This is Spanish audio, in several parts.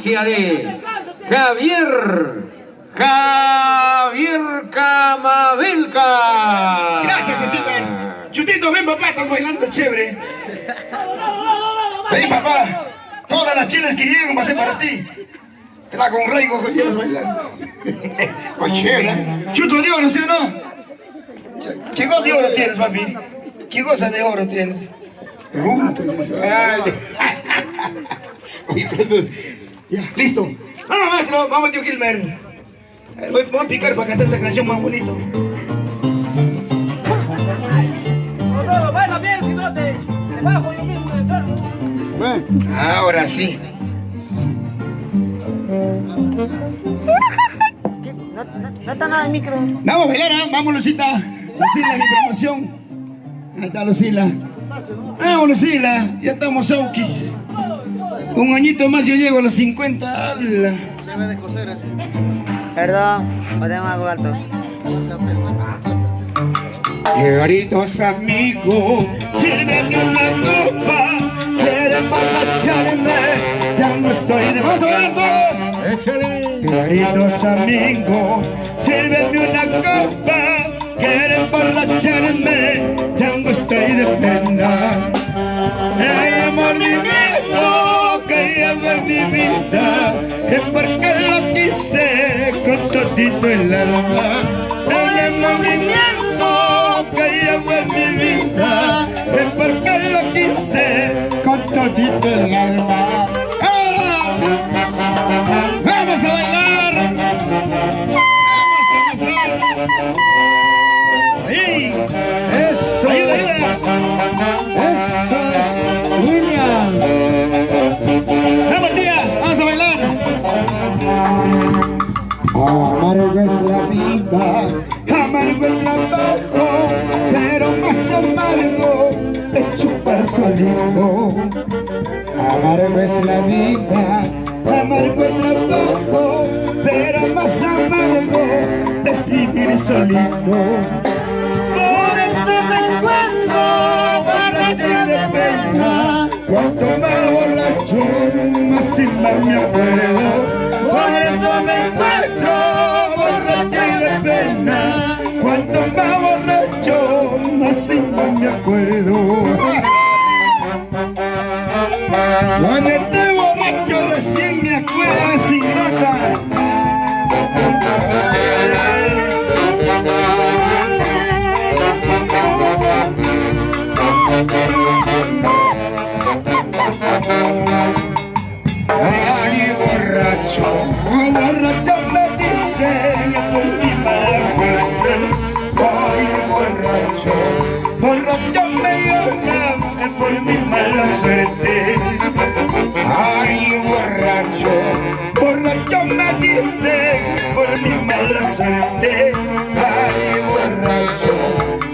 cortesía de Javier Camavilca. Gracias, Steven. Chutito, ven papá, estás bailando chévere. Ven papá, todas las chelas que llegan va a ser para ti. Te la conraigo, llevas bailando. Oye, chévere. Chuto de oro, ¿sí o no? ¿Qué cosa de oro tienes, papi? ¿Qué cosa de oro tienes? Ya, listo. Vamos, maestro, vamos, tío Gilmer. Voy a picar para cantar esta canción más bonito. No, baila bien, si no te bajo yo mismo de enfermo. Ahora sí. No está nada el micro. Vamos a bailar, ¿eh? Vamos, Lucita. Lucila, mi promoción. Ahí está Lucila. Vamos, Lucila. Ya estamos aukis. Un añito más yo llego a los 50. ¡Ala! Se ve de coser así. Perdón, podemos algo alto. Queridos amigos, sírveme una copa. Quieren emborracharme, ya no estoy de... ¡Vamos a bailar todos! Échale. Queridos amigos, sírveme una copa. Quieren emborracharme, ya no estoy de pena. Hay amor divino que lleva en mi vida, es porque lo quise con todito el alma. Hay amor divino que lleva en mi vida, es porque lo quise con todito el alma. ¡Ahora! ¡Vamos a bailar! ¡Vamos a gozar! ¡Ahí! Eso. ¡Ayuda, ayuda! Eso es William. ¡Vamos, tía! ¡Vamos a bailar! Amargo es la vida, amargo el trabajo, pero más amargo es chupar solito. Amargo es la vida, amargo el trabajo, pero más amargo es vivir solito. Por eso me encuentro borracho de pena. Cuanto más borracho, más sin más me acuerdo. Por eso me encuentro borracho de pena. Cuanto más borracho, más sin más me acuerdo. Cuando esté borracho recién me acuerdo sin nota. Ay, borracho, borracho me dicen por mi mala suerte. Ay, borracho, borracho me llaman por mi mala suerte. Ay, borracho, borracho me dicen por mi mala suerte. Ay, borracho,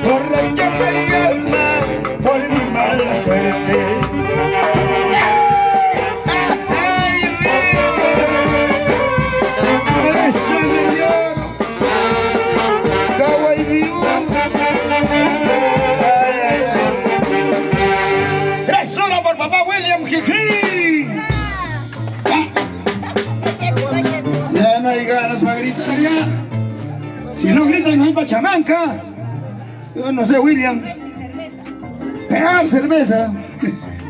borracho me llaman por mi mala suerte. Ya no hay ganas para gritar ya. Si no gritan no hay pachamanca. Yo no sé, William. Pegar cerveza.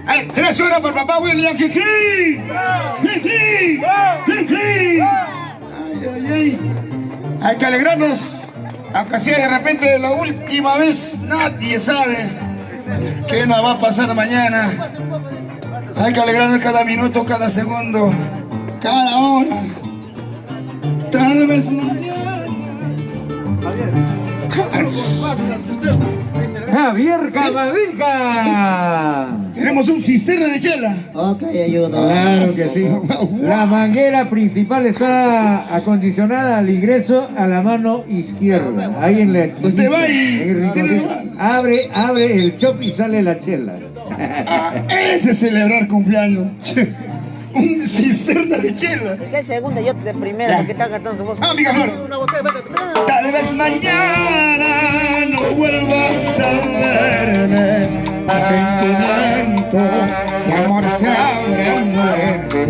Ay, 3 horas por papá William. Jiji. Jiji. Jiji. Ay, ay, ay. Hay que alegrarnos. Aunque sea de repente la última vez, nadie sabe qué nos va a pasar mañana. Hay que alegrarnos cada minuto, cada segundo, cada hora. Tal vez mañana. Javier Camavilca. Queremos un cisterna de chela. Ok, ayuda. Claro que sí. La manguera principal está acondicionada al ingreso a la mano izquierda. Ahí en la esquina. Usted va y... En el rinconcito. Abre el chop y sale la chela. Ese es celebrar cumpleaños. Un cisterna de chela. Es que el segundo, yo de primera, porque está cantando su voz. Ah, amiga Flor. Una botella, vete. Tal vez mañana no vuelvas a verme. Mi sentimiento de amor se abre a muerte.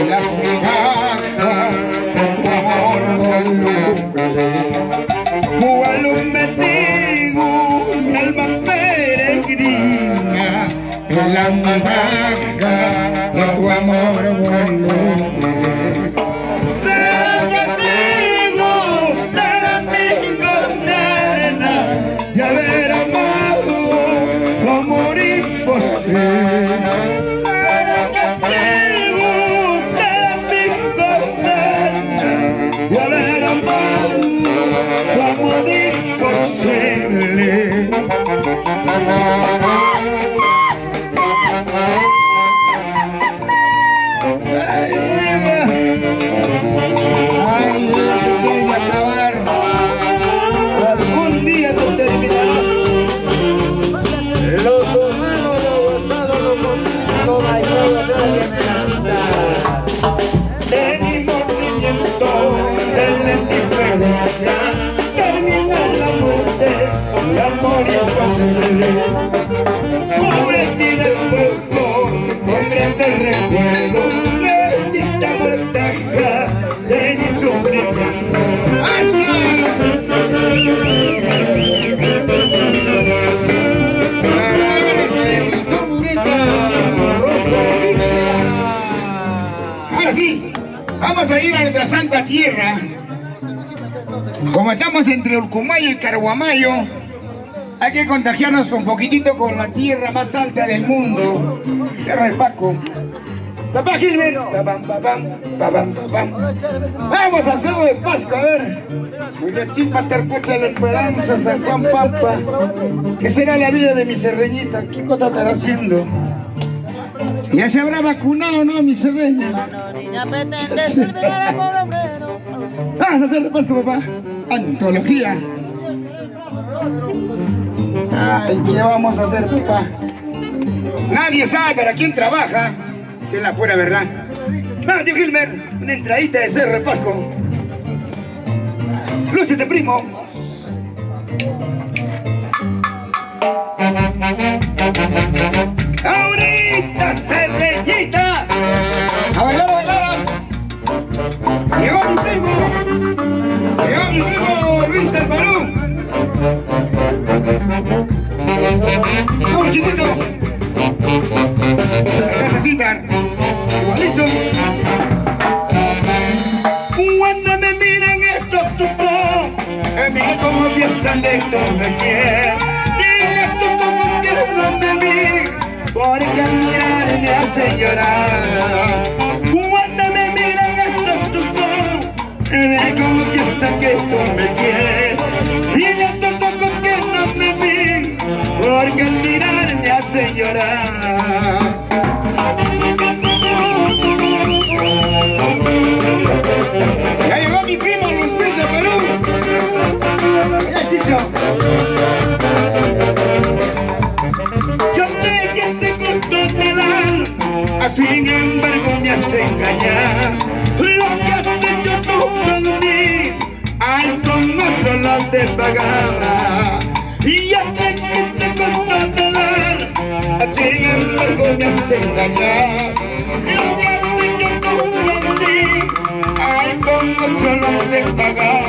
las migajas de tu amor voluble. Cual un mendigo, mi alma peregrina, en la migaja de tu amor voluble. Ser amigo, nena, y haber amado tu amor imposible. Y haber amado tu amor imposible. Ay, voy a acabar. Algún día tú terminarás. Los humanos, los gozados, los contentos, bailados de la En mi movimiento de la indiferencia termina la muerte, el amor imposible. Cúbrete del fuego, cúbrete el recuerdo, bendita mortaja de mi sufrimiento. Ahora sí, vamos a ir a nuestra santa tierra. Como estamos entre Urcumayo y Carhuamayo, hay que contagiarnos un poquitito con la tierra más alta del mundo, Cerro del Pasco. Papá Gilbert, vamos a Cerro del Pasco, a ver. Chipa, Terpucha, la Esperanza, San Juan Pampa. ¿Qué será la vida de mi cerreñita? ¿Qué cosa estará haciendo? Ya se habrá vacunado, ¿no, mi cerreña? Vamos a Cerro del Pasco, papá. Antología. Ay, ¿qué vamos a hacer, papá? Nadie sabe para quién trabaja. Si es la pura verdad. No, tío Gilmer, una entradita de Cerro del Pasco. Lúcete, primo. Ahorita, cerreñita. A bailar, a bailar. Llegó mi primo. Llegó mi primo Luis del Perú. Vamos, chiquito. Necesitan. Igualito. Cuando me miran estos tus ojos, mira cómo piensan de esto de quién. Dile tú cómo piensan de mí, porque al mirar me hace llorar. Cuando me miran estos tus ojos, mira cómo piensan que esto me quiere. Dile tú cómo piensan de mí, porque al mirar me hace llorar. Ya llegó mi primo Luis de Perú. Ya, Chicho. Yo sé que te costó el alma, sin embargo me hace engañar. Lo que has hecho tú por mí, ay, con otro lo has de pagar. Y yo sé que te costó el alma, sin embargo me hace engañar. Lo que has hecho tú por mí, ay, con otro lo has de pagar.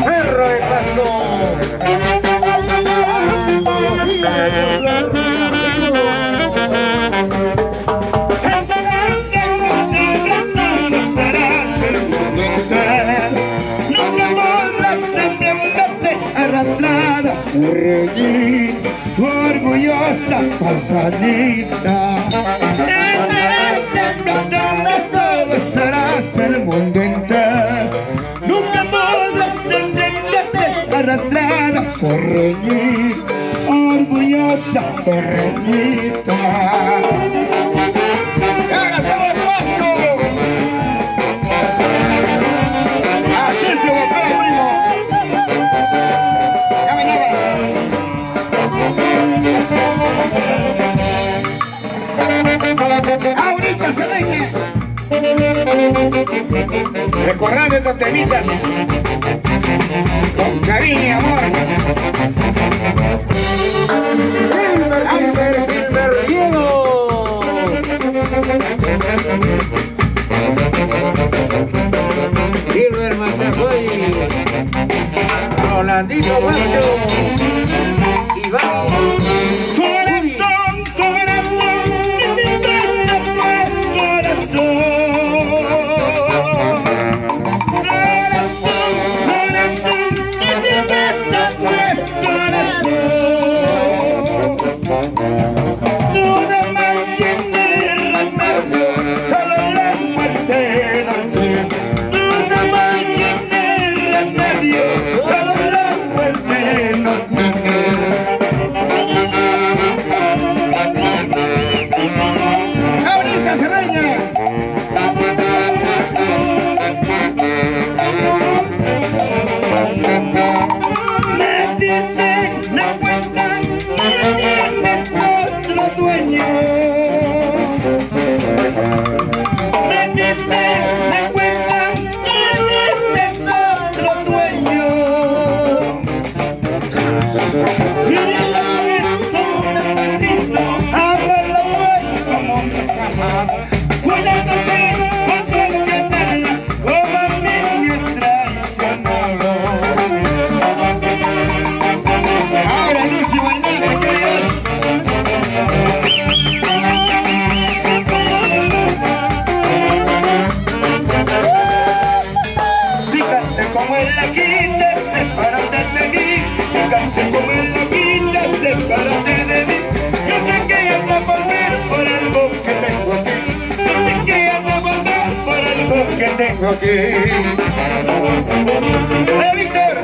Cerro del Pasco. Nunca podrás enviarte arrastrada, reír, orgullosa pasadita. En ese plátano solo serás el mundo entero. Nunca podrás enviarte arrastrada, reír, orgullosa, serrenita. ¡Ahora Cerro del Pasco! ¡Así se golpea, primo! ¡Ya me lleva! ¡Ahorita se deje! Recordando estos temitas con cariño y amor. Andino Macho, Iván. Corazón, corazón, mi vida pues corazón. Corazón, y mi vida pues corazón. Nada más tiene remedio, solo la muerte no tiene. Nada más tiene remedio, solo la muerte no tiene. ¡Ahorita, Cerreña! Me dicen, me cuentan, que tienes otro dueño. Me dicen, me cuentan, que tienes otro dueño. Y la mujer como un bandido, háblala pues como mis amados. Cuídate, porque al tenerla, como a mí me has traicionado. Ahora Lucy, bailando, que Dios. Fíjate como en la quinta, sepárate de mí. Fíjate como en la quinta, sepárate de mí. Yo sé que anda a volver por algo que tengo aquí. Yo sé que anda a volver por algo que tengo aquí. Víctor!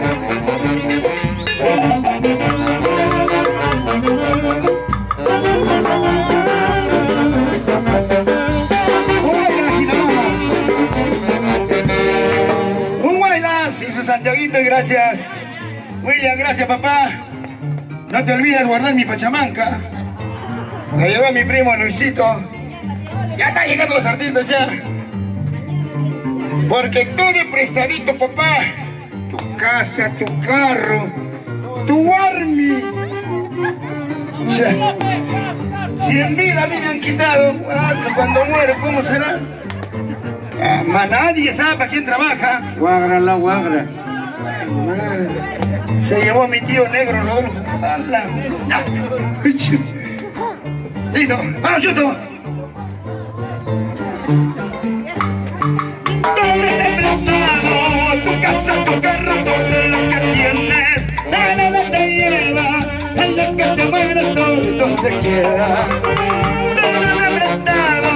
Un Guaylas y su Santiaguito, y gracias. William, gracias papá. No te olvides guardar mi pachamanca. Me llegó mi primo Luisito. Ya están llegando los artistas ya. Porque todo es prestadito, papá. Tu casa, tu carro, tu army. Ya. Si en vida a mí me han quitado, cuando muero, ¿cómo será? Más nadie sabe para quién trabaja. Guagra la guagra. Se llevó a mi tío negro, Rodolfo. ¡Hala! Ya. Listo, vamos, Chuto. ¿Dónde te he prestado? Tu casa, tu carro, todo lo que tienes. Nada te lleva, en lo que te mueres todo se queda. ¿Dónde te he prestado?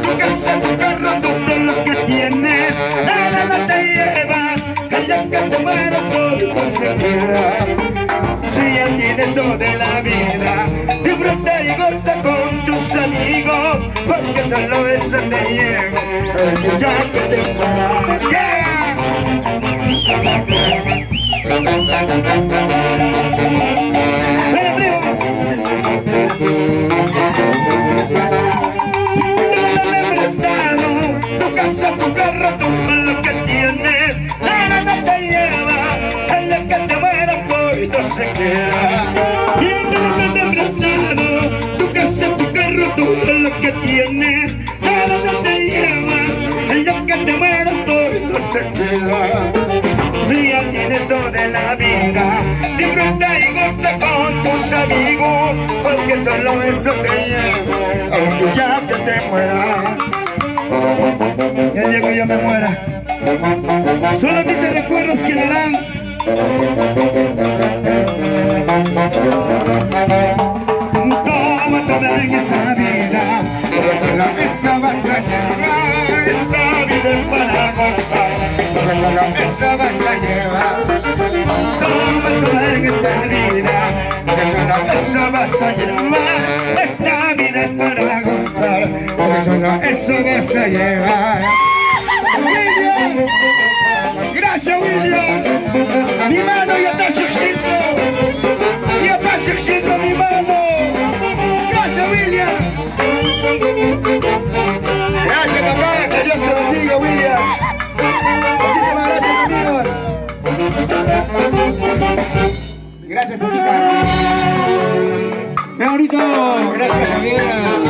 Tu casa, tu carro, todo lo que tienes. Nada te lleva, en lo que te mueres todo se queda. Si ya tienes todo de la vida, disfruta y goza con tus amigos, porque solo eso te lleva, ya que te mueras. ¡Yeah! ¡Ven, primo! Nada me he prestado, tu casa, tu carro, todo lo que tienes, nada te lleva, en lo que te mueras todo se queda. Y nada te he prestado, tu casa, tu carro, todo lo que tienes, nada te lleva, en lo que te mueras todo se queda. Si ya tienes todo de la vida, disfruta y goza con tus amigos, porque solo eso te lleva, aunque ya que te mueras. Ya el día que yo me muera, solamente recuerdos quedarán. Toma toda en esta vida, toda la mesa vas a llevar. Esta vida es para gozar, toda la mesa vas a llevar. Toma toda en esta vida, toda la mesa vas a llevar. Esta vida es para gozar, toda eso vas a llevar. William, gracias William, mi mano ya está succinto, ya está succinto mi mano. Gracias William. Gracias papá, que Dios te bendiga William. Muchísimas gracias amigos. Gracias Jessica. ¡Qué bonito! Gracias, Javier.